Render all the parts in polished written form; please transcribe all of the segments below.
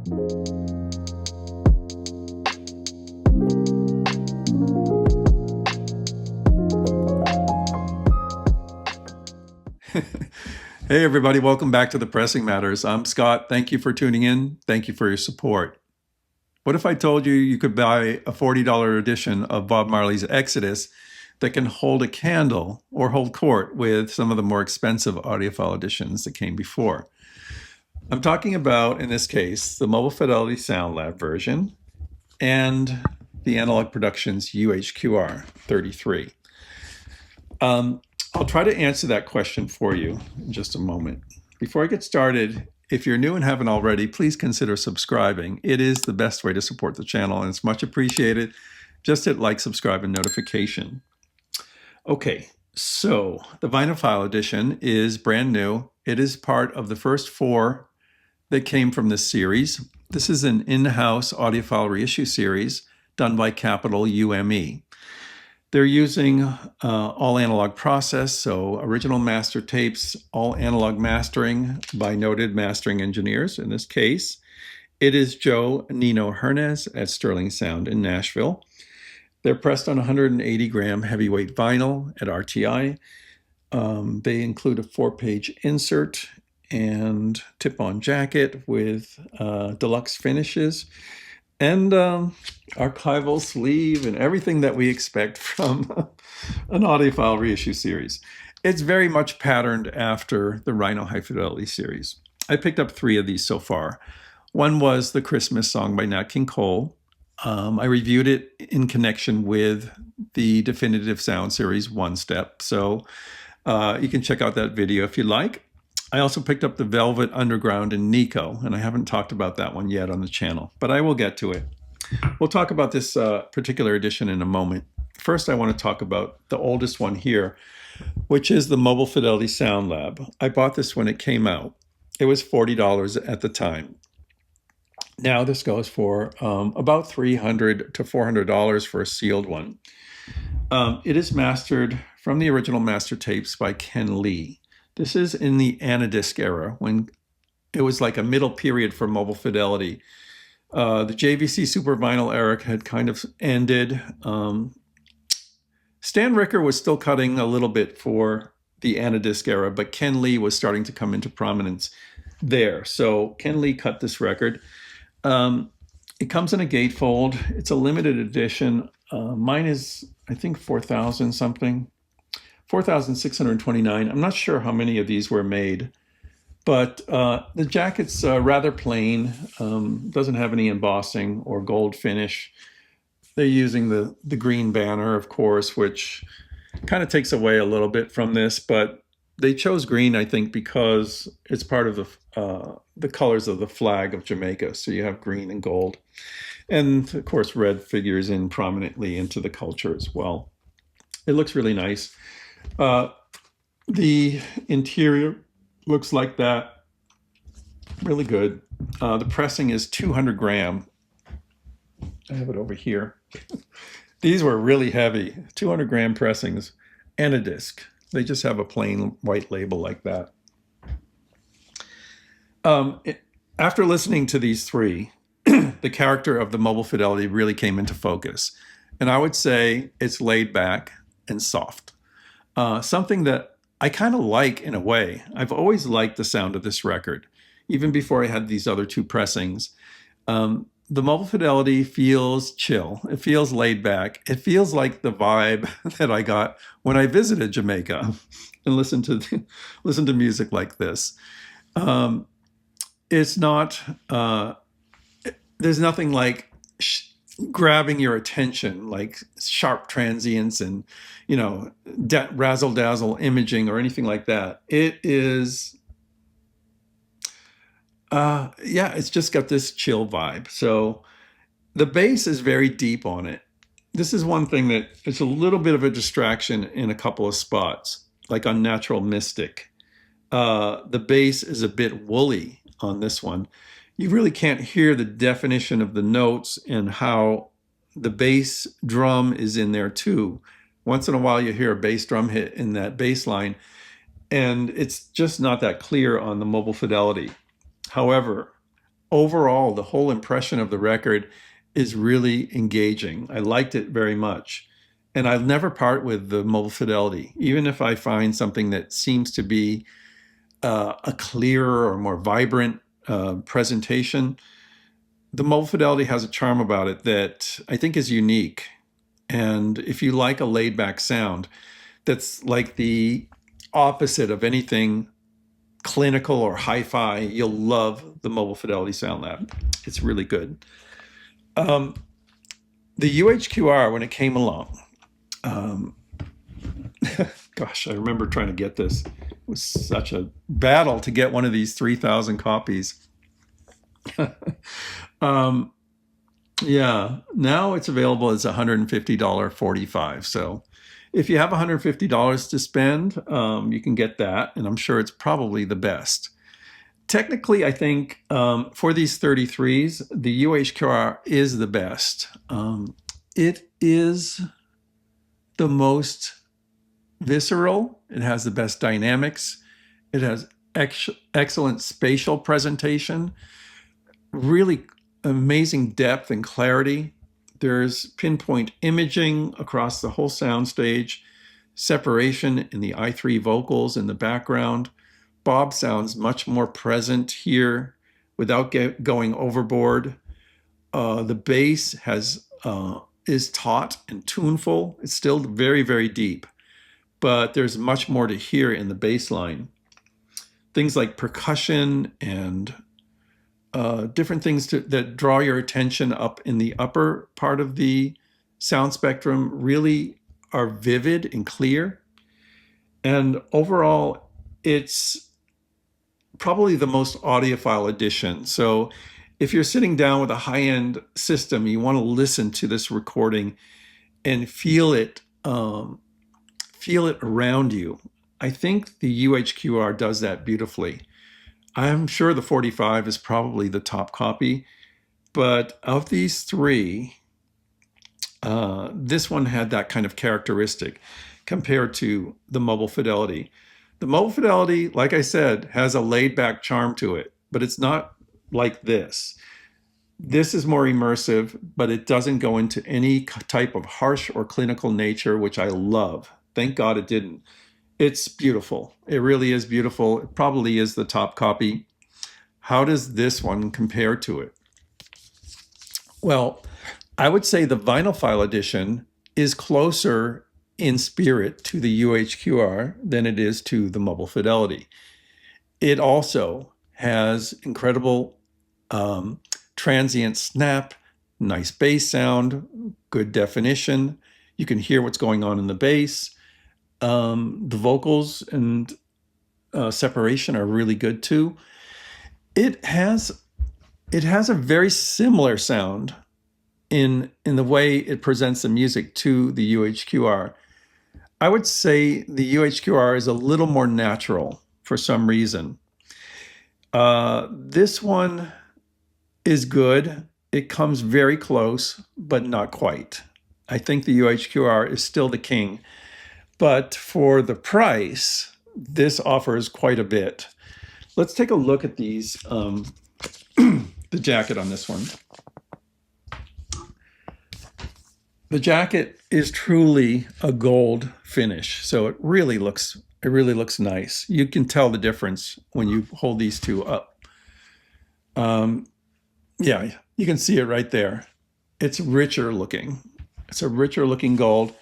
Hey everybody, welcome back to the Pressing Matters. I'm Scott. Thank you for tuning in. Thank you for your support. What if I told you you could buy a $40 edition of Bob Marley's Exodus that can hold a candle or hold court with some of the more expensive audiophile editions that came before? I'm talking about, in this case, the Mobile Fidelity Sound Lab version and the Analogue Productions UHQR 33. I'll try to answer that question for you in just a moment. Before I get started, if you're new and haven't already, please consider subscribing. It is the best way to support the channel and it's much appreciated. Just hit like, subscribe, and notification. Okay, so the Vinylphyle Edition is brand new. It is part of the first 4 that came from this series. This is an in-house audiophile reissue series done by Capital UME. They're using all analog process, so original master tapes, all analog mastering by noted mastering engineers. In this case, it is Joe Nino-Hernes at Sterling Sound in Nashville. They're pressed on 180 gram heavyweight vinyl at RTI. They include a 4-page insert and tip-on jacket with deluxe finishes. And archival sleeve and everything that we expect from an audiophile reissue series. It's very much patterned after the Rhino High Fidelity series. I picked up 3 of these so far. One was the Christmas song by Nat King Cole. I reviewed it in connection with the Definitive Sound series One Step. So you can check out that video if you like. I also picked up the Velvet Underground in Nico, and I haven't talked about that one yet on the channel, but I will get to it. We'll talk about this particular edition in a moment. First, I want to talk about the oldest one here, which is the Mobile Fidelity Sound Lab. I bought this when it came out. It was $40 at the time. Now this goes for about $300 to $400 for a sealed one. It is mastered from the original master tapes by Ken Lee. This is in the Anadisc era, when it was like a middle period for Mobile Fidelity. The JVC Super Vinyl era had kind of ended. Stan Ricker was still cutting a little bit for the Anadisc era, but Ken Lee was starting to come into prominence there. So Ken Lee cut this record. It comes in a gatefold. It's a limited edition. Mine is, I think, 4,000 something. 4,629. I'm not sure how many of these were made, but the jacket's rather plain, doesn't have any embossing or gold finish. They're using the green banner, of course, which kind of takes away a little bit from this, but they chose green, I think, because it's part of the colors of the flag of Jamaica. So you have green and gold. And of course, red figures in prominently into the culture as well. It looks really nice. The interior looks like that. Really good. The pressing is 200 gram. I have it over here. These were really heavy, 200 gram pressings. Anadisc. They just have a plain white label like that. After listening to these 3, the character of the Mobile Fidelity really came into focus. And I would say it's laid back and soft. Something that I kind of like in a way. I've always liked the sound of this record, even before I had these other 2 pressings. The Mobile Fidelity feels chill. It feels laid back. It feels like the vibe that I got when I visited Jamaica and listened to music like this. It's not, there's nothing like grabbing your attention, like sharp transients and, razzle dazzle imaging or anything like that. It is, it's just got this chill vibe. So the bass is very deep on it. This is one thing that is a little bit of a distraction in a couple of spots, like on Natural Mystic. The bass is a bit woolly on this one. You really can't hear the definition of the notes and how the bass drum is in there too. Once in a while you hear a bass drum hit in that bass line, and it's just not that clear on the Mobile Fidelity. However, overall, the whole impression of the record is really engaging. I liked it very much. And I'll never part with the mobile fidelity, even if I find something that seems to be a clearer or more vibrant presentation. The mobile fidelity has a charm about it that I think is unique. And if you like a laid back sound, that's like the opposite of anything clinical or hi-fi, you'll love the Mobile Fidelity Sound Lab. It's really good. The UHQR, when it came along, gosh, I remember trying to get this. It was such a battle to get one of these 3,000 copies. Yeah, now it's available as $150.45. So if you have $150 to spend, you can get that, and I'm sure it's probably the best. Technically, I think for these 33s, the UHQR is the best. It is the most visceral. It has the best dynamics. It has excellent spatial presentation, really amazing depth and clarity. There's pinpoint imaging across the whole soundstage, separation in the I3 vocals in the background. Bob sounds much more present here without going overboard. The bass is taut and tuneful. It's still very, very deep, but there's much more to hear in the bass line. Things like percussion and different things that draw your attention up in the upper part of the sound spectrum really are vivid and clear. And overall, it's probably the most audiophile edition. So if you're sitting down with a high-end system, you want to listen to this recording and feel it around you. I think the UHQR does that beautifully. I'm sure the 45 is probably the top copy, but of these three, this one had that kind of characteristic compared to the Mobile Fidelity. The Mobile Fidelity, like I said, has a laid-back charm to it, but it's not like this. This is more immersive, but it doesn't go into any type of harsh or clinical nature, which I love. Thank God it didn't. It's beautiful. It really is beautiful. It probably is the top copy. How does this one compare to it? Well, I would say the Vinylphyle Edition is closer in spirit to the UHQR than it is to the Mobile Fidelity. It also has incredible transient snap, nice bass sound, good definition. You can hear what's going on in the bass. The vocals and separation are really good too. It has a very similar sound in the way it presents the music to the UHQR. I would say the UHQR is a little more natural for some reason. This one is good. It comes very close, but not quite. I think the UHQR is still the king. But for the price, this offers quite a bit. Let's take a look at these, the jacket on this one. The jacket is truly a gold finish, so it really looks nice. You can tell the difference when you hold these two up. Yeah, you can see it right there. It's richer looking. It's a richer looking gold.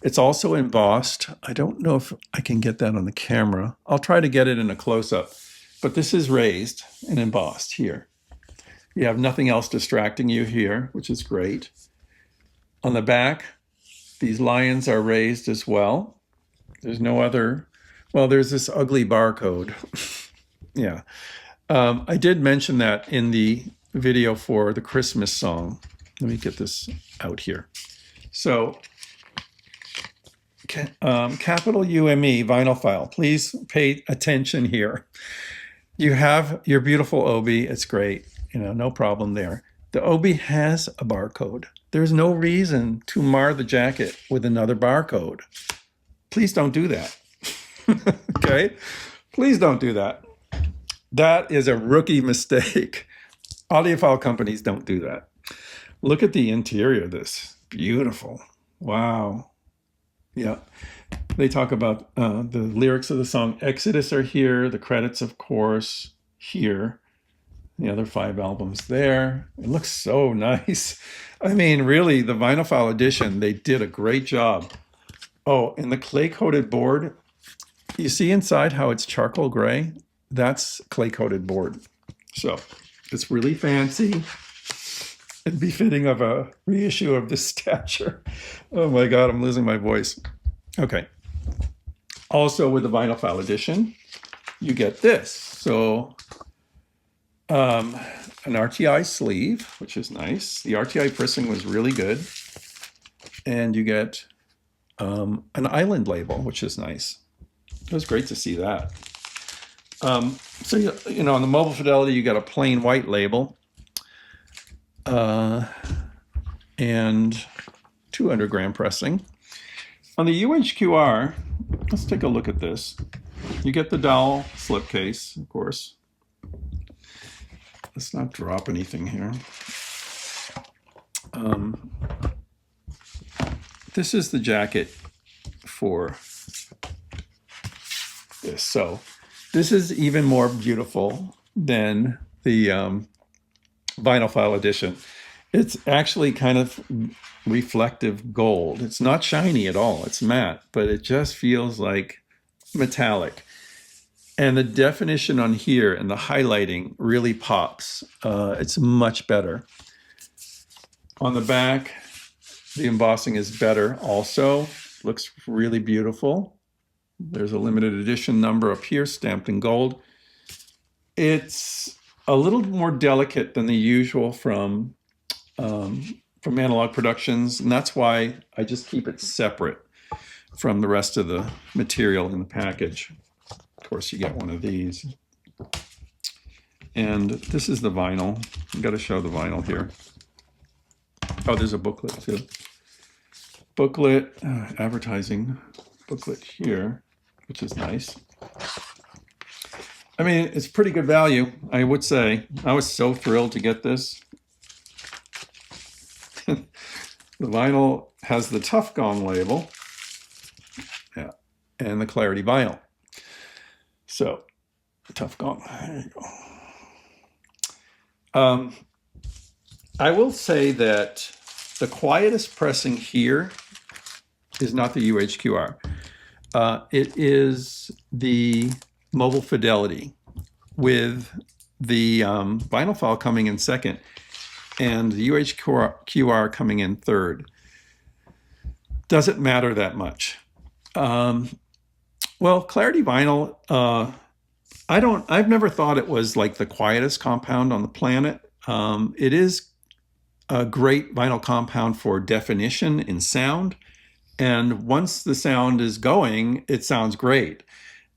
It's also embossed. I don't know if I can get that on the camera. I'll try to get it in a close-up. But this is raised and embossed here. You have nothing else distracting you here, which is great. On the back, these lions are raised as well. There's no other, well, there's this ugly barcode. Yeah. I did mention that in the video for the Christmas song. Let me get this out here. So, capital UME Vinylphyle, please pay attention here. You have your beautiful obi, it's great, no problem there. The obi has a barcode. There's no reason to mar the jacket with another barcode. Please don't do that. Okay? Please don't do that. That is a rookie mistake. Audiophile companies don't do that. Look at the interior of this. Beautiful. Wow. Yeah. They talk about the lyrics of the song Exodus are here. The credits, of course, here. The other 5 albums there. It looks so nice. I mean, really, the Vinylphyle Edition, they did a great job. Oh, and the clay-coated board, you see inside how it's charcoal gray? That's clay-coated board. So it's really fancy and befitting of a reissue of this stature. Oh my God, I'm losing my voice. Okay. Also with the Vinylphyle Edition, you get this. So an RTI sleeve, which is nice. The RTI pressing was really good. And you get an island label, which is nice. It was great to see that. So, you know, on the Mobile Fidelity, you got a plain white label and 200 gram pressing. On the UHQR, let's take a look at this. You get the dowel slipcase, of course. Let's not drop anything here. This is the jacket for this. So this is even more beautiful than the Vinylphyle Edition. It's actually kind of reflective gold. It's not shiny at all. It's matte, but it just feels like metallic. And the definition on here and the highlighting really pops. It's much better. On the back, the embossing is better also. Looks really beautiful. There's a limited edition number up here stamped in gold. It's a little more delicate than the usual from Analogue Productions, and that's why I just keep it separate from the rest of the material in the package. Of course, you get one of these. And this is the vinyl. I've got to show the vinyl here. Oh, there's a booklet too. Booklet, advertising booklet here, which is nice. I mean, it's pretty good value, I would say. I was so thrilled to get this. The vinyl has the Tough Gong label, yeah, and the Clarity vinyl. So, Tough Gong, there you go. I will say that the quietest pressing here is not the UHQR. It is the Mobile Fidelity with the Vinylphyle coming in second and the UHQR coming in third. Doesn't matter that much. Well, Clarity Vinyl, I've never thought it was like the quietest compound on the planet. It is a great vinyl compound for definition in sound. And once the sound is going, it sounds great.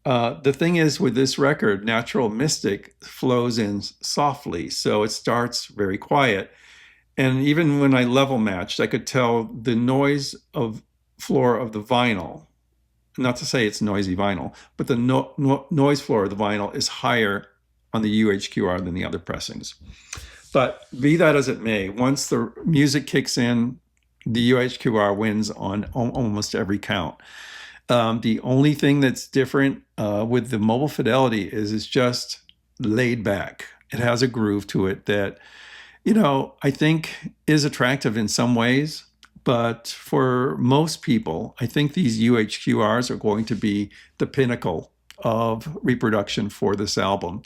The thing is with this record, Natural Mystic flows in softly, so it starts very quiet. And even when I level matched, I could tell the noise of floor of the vinyl, not to say it's noisy vinyl, but the noise floor of the vinyl is higher on the UHQR than the other pressings. But be that as it may, once the music kicks in, the UHQR wins on almost every count. The only thing that's different with the Mobile Fidelity is it's just laid back. It has a groove to it that, you know, I think is attractive in some ways. But for most people, I think these UHQRs are going to be the pinnacle of reproduction for this album.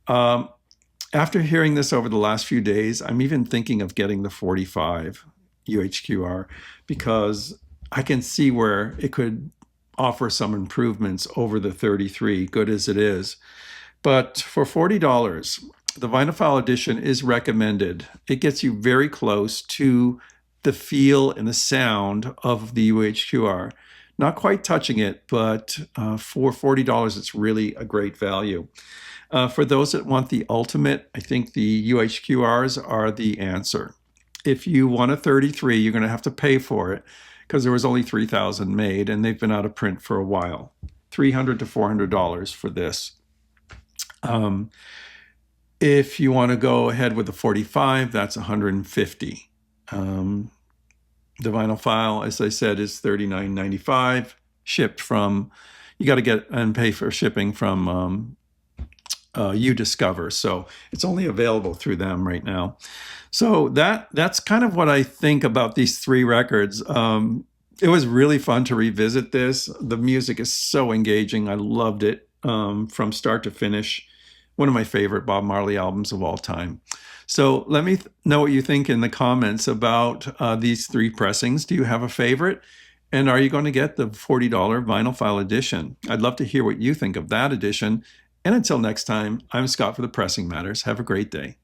After hearing this over the last few days, I'm even thinking of getting the 45 UHQR because I can see where it could offer some improvements over the 33, good as it is. But for $40, the Vinylphyle Edition is recommended. It gets you very close to the feel and the sound of the UHQR. Not quite touching it, but for $40, it's really a great value. For those that want the ultimate, I think the UHQRs are the answer. If you want a 33, you're going to have to pay for it because there was only 3,000 made and they've been out of print for a while. $300 to $400 for this. If you want to go ahead with the 45, that's $150. The Vinylphyle, as I said, is $39.95. Shipped from, you got to get and pay for shipping from UDiscover. So it's only available through them right now. So that's kind of what I think about these three records. It was really fun to revisit this. The music is so engaging. I loved it from start to finish. One of my favorite Bob Marley albums of all time. So let me know what you think in the comments about these three pressings. Do you have a favorite? And are you going to get the $40 Vinylphyle edition? I'd love to hear what you think of that edition. And until next time, I'm Scott for the Pressing Matters. Have a great day.